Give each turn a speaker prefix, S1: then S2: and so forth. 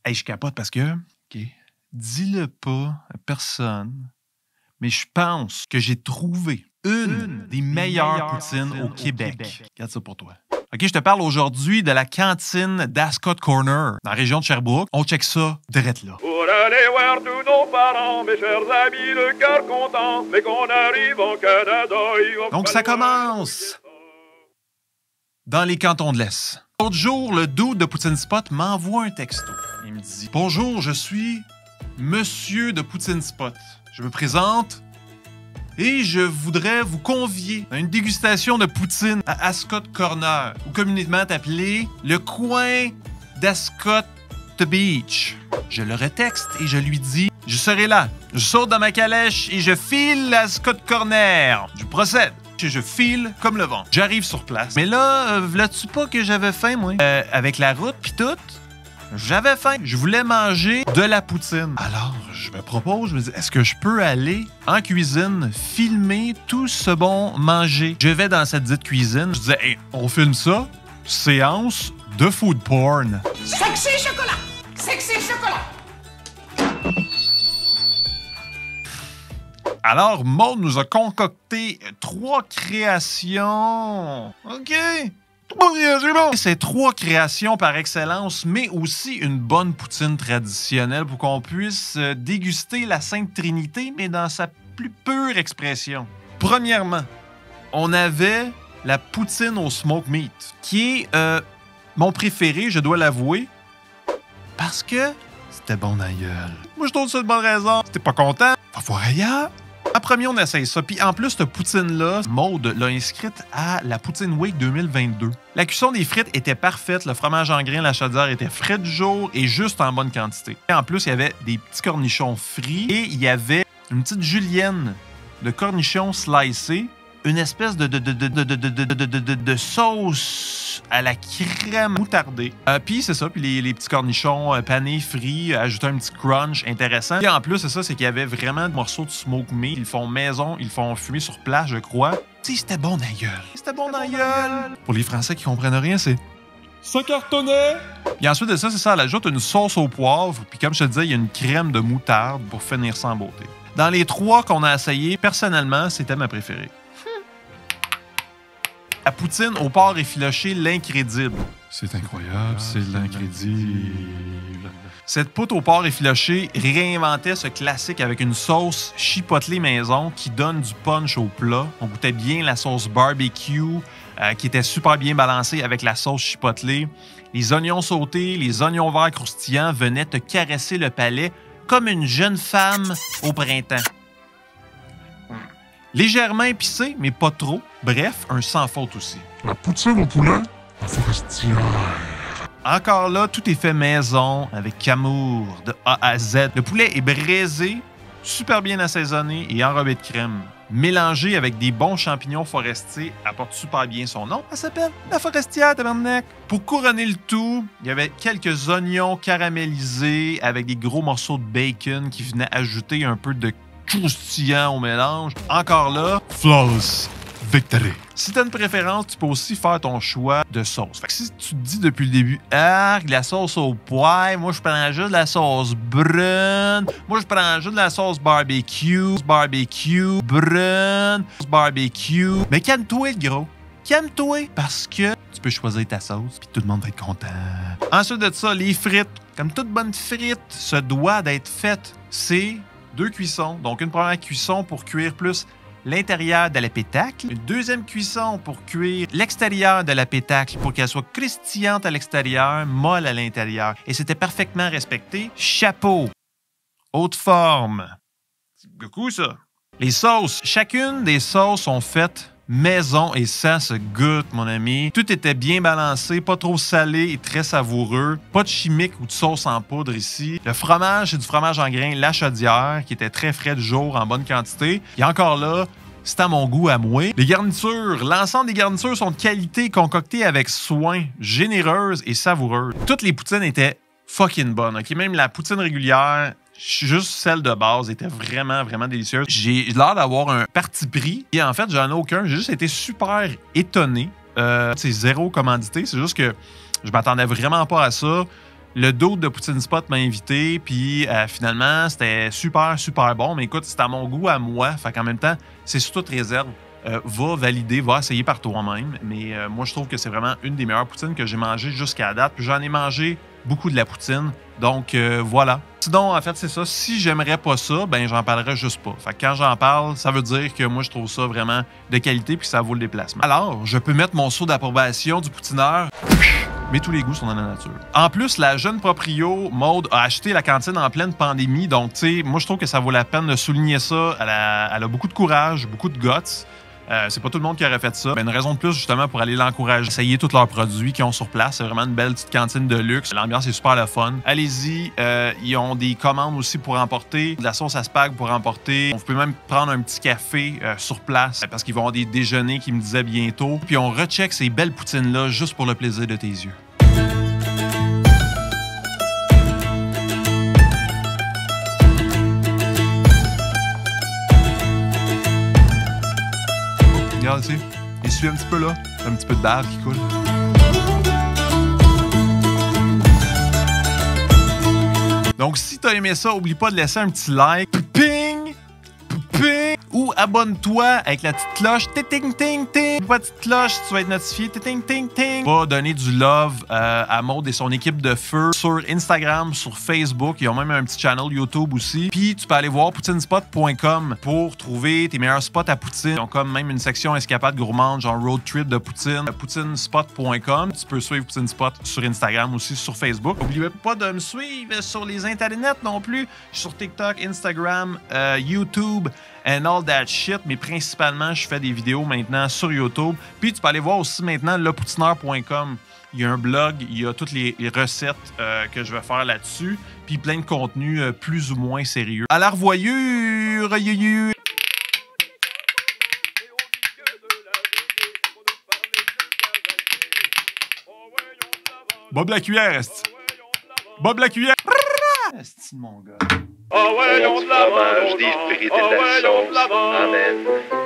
S1: Hey, je capote parce que, OK, dis-le pas à personne, mais je pense que j'ai trouvé une des meilleures poutines au Québec. Regarde ça pour toi. OK, je te parle aujourd'hui de la cantine d'Ascot Corner, dans la région de Sherbrooke. On check ça direct là.
S2: Pour aller voir tous nos parents, mes chers amis, le cœur content, mais qu'on arrive au Canada,
S1: Donc, ça commence dans les cantons de l'Est. L'autre jour, le dude de Poutine Spot m'envoie un texto. Il me dit « Bonjour, je suis Monsieur de Poutine Spot. Je me présente et je voudrais vous convier à une dégustation de poutine à Ascot Corner, ou communément appelé le coin d'Ascot the Beach. » Je le retexte et je lui dis « Je serai là. Je saute dans ma calèche et je file à Ascot Corner. » Je procède. Je file comme le vent. J'arrive sur place. Mais là, v'là-tu pas que j'avais faim, moi? Avec la route pis tout, j'avais faim. Je voulais manger de la poutine. Alors, je me propose, je me dis, est-ce que je peux aller en cuisine, filmer tout ce bon manger? Je vais dans cette dite cuisine. Je disais, hey, on filme ça? Séance de food porn.
S3: Sexy chocolat! Sexy chocolat!
S1: Alors, Maud nous a concocté 3 créations. OK. C'est 3 créations par excellence, mais aussi une bonne poutine traditionnelle pour qu'on puisse déguster la Sainte Trinité, mais dans sa plus pure expression. Premièrement, on avait la poutine au smoke meat, qui est mon préféré, je dois l'avouer, parce que c'était bon dans la gueule. Moi, je trouve ça de bonne raison. Si t'es pas content, va voir ailleurs. En premier, on essaye ça. Puis en plus, cette poutine-là, Maud l'a inscrite à la Poutine Week 2022. La cuisson des frites était parfaite. Le fromage en grains, la chaudière était frais du jour et juste en bonne quantité. Et en plus, il y avait des petits cornichons frits et il y avait une petite julienne de cornichons slicés. Une espèce de sauce à la crème moutardée. Puis c'est ça, puis les petits cornichons panés, frits, ajouter un petit crunch intéressant. Et en plus, c'est ça, c'est qu'il y avait vraiment des morceaux de smoke meat. Ils le font maison, ils le font fumer sur place, je crois. Tu sais, c'était bon dans la gueule. C'était bon dans la gueule. Pour les Français qui comprennent rien, c'est... ça cartonnait! Et ensuite de ça, c'est ça, elle ajoute une sauce au poivre. Puis comme je te disais, il y a une crème de moutarde pour finir ça en beauté. Dans les 3 qu'on a essayés, personnellement, c'était ma préférée. La poutine au porc effiloché, l'incrédible. C'est incroyable, c'est l'incrédible. Cette poutre au porc effiloché réinventait ce classique avec une sauce chipotelée maison qui donne du punch au plat. On goûtait bien la sauce barbecue qui était super bien balancée avec la sauce chipotelée. Les oignons sautés, les oignons verts croustillants venaient te caresser le palais comme une jeune femme au printemps. Légèrement épicé, mais pas trop. Bref, un sans faute aussi.
S4: La poutine au poulet, la forestière.
S1: Encore là, tout est fait maison, avec amour, de A à Z. Le poulet est braisé, super bien assaisonné et enrobé de crème. Mélangé avec des bons champignons forestiers, apporte super bien son nom. Elle s'appelle la forestière, tabarnak. Pour couronner le tout, il y avait quelques oignons caramélisés avec des gros morceaux de bacon qui venaient ajouter un peu de croustillant au mélange. Encore là, flawless victory. Si t'as une préférence, tu peux aussi faire ton choix de sauce. Fait que si tu te dis depuis le début, la sauce au poivre, moi je prends juste de la sauce brune, moi je prends juste de la sauce barbecue, brune, barbecue. Mais calme-toi, le gros. Calme-toi, parce que tu peux choisir ta sauce, puis tout le monde va être content. Ensuite de ça, les frites. Comme toute bonne frite se doit d'être faite, c'est 2 cuissons. Donc, une première cuisson pour cuire plus l'intérieur de la pétacle. Une deuxième cuisson pour cuire l'extérieur de la pétacle pour qu'elle soit croustillante à l'extérieur, molle à l'intérieur. Et c'était parfaitement respecté. Chapeau. Haute forme. C'est beaucoup, ça. Les sauces. Chacune des sauces sont faites maison et ça se goûte, mon ami. Tout était bien balancé, pas trop salé et très savoureux. Pas de chimique ou de sauce en poudre ici. Le fromage, c'est du fromage en grains La Chaudière, qui était très frais du jour, en bonne quantité. Et encore là, c'est à mon goût à moi. Les garnitures, l'ensemble des garnitures sont de qualité, concoctées avec soin, généreuses et savoureuses. Toutes les poutines étaient fucking bonnes, ok? Même la poutine régulière, juste celle de base était vraiment, vraiment délicieuse. J'ai l'air d'avoir un parti pris. Et en fait, j'en ai aucun. J'ai juste été super étonné. C'est zéro commandité. C'est juste que je m'attendais vraiment pas à ça. Le dude de Poutine Spot m'a invité, puis finalement, c'était super, super bon. Mais écoute, c'est à mon goût, à moi. Fait qu'en même temps, c'est sous toute réserve. Va valider, va essayer par toi-même. Mais moi, je trouve que c'est vraiment une des meilleures poutines que j'ai mangées jusqu'à date. Puis j'en ai mangé beaucoup de la poutine. Donc, voilà. Sinon, en fait, c'est ça. Si j'aimerais pas ça, ben j'en parlerais juste pas. Fait que quand j'en parle, ça veut dire que moi, je trouve ça vraiment de qualité puis que ça vaut le déplacement. Alors, je peux mettre mon sceau d'approbation du poutineur. Mais tous les goûts sont dans la nature. En plus, la jeune proprio, Maude, a acheté la cantine en pleine pandémie. Donc, tu sais, moi, je trouve que ça vaut la peine de souligner ça. Elle a beaucoup de courage, beaucoup de guts. C'est pas tout le monde qui aurait fait ça. Ben, une raison de plus, justement, pour aller l'encourager. Essayer tous leurs produits qu'ils ont sur place. C'est vraiment une belle petite cantine de luxe. L'ambiance est super le fun. Allez-y. Ils ont des commandes aussi pour emporter. De la sauce à spag pour emporter. On peut même prendre un petit café sur place parce qu'ils vont avoir des déjeuners qui me disaient bientôt. Puis on recheck ces belles poutines-là juste pour le plaisir de tes yeux. Regarde ici. Essuie un petit peu là. Un petit peu de bave qui coule. Donc, si t'as aimé ça, oublie pas de laisser un petit like. Ping! Ping! Ou abonne-toi avec la petite cloche. Ting ting ting. Petite cloche, tu vas être notifié. Ting ting ting. Va donner du love à Maude et son équipe de feu sur Instagram, sur Facebook. Ils ont même un petit channel YouTube aussi. Puis tu peux aller voir poutinespot.com pour trouver tes meilleurs spots à poutine. Ils ont comme même une section escapade gourmande, genre road trip de poutine. Poutinespot.com. Tu peux suivre Poutine Spot sur Instagram aussi, sur Facebook. N'oubliez pas de me suivre sur les internets non plus. Je suis sur TikTok, Instagram, YouTube and all that shit, mais principalement, je fais des vidéos maintenant sur YouTube. Puis tu peux aller voir aussi maintenant lepoutineur.com. Il y a un blog, il y a toutes les recettes que je vais faire là-dessus, puis plein de contenu plus ou moins sérieux. À la revoyure! Bob la cuillère, est-ce? Bob la cuillère! Est-ce mon gars?
S2: Ah ouais, on de la
S5: des frites et de la sauce. Amen.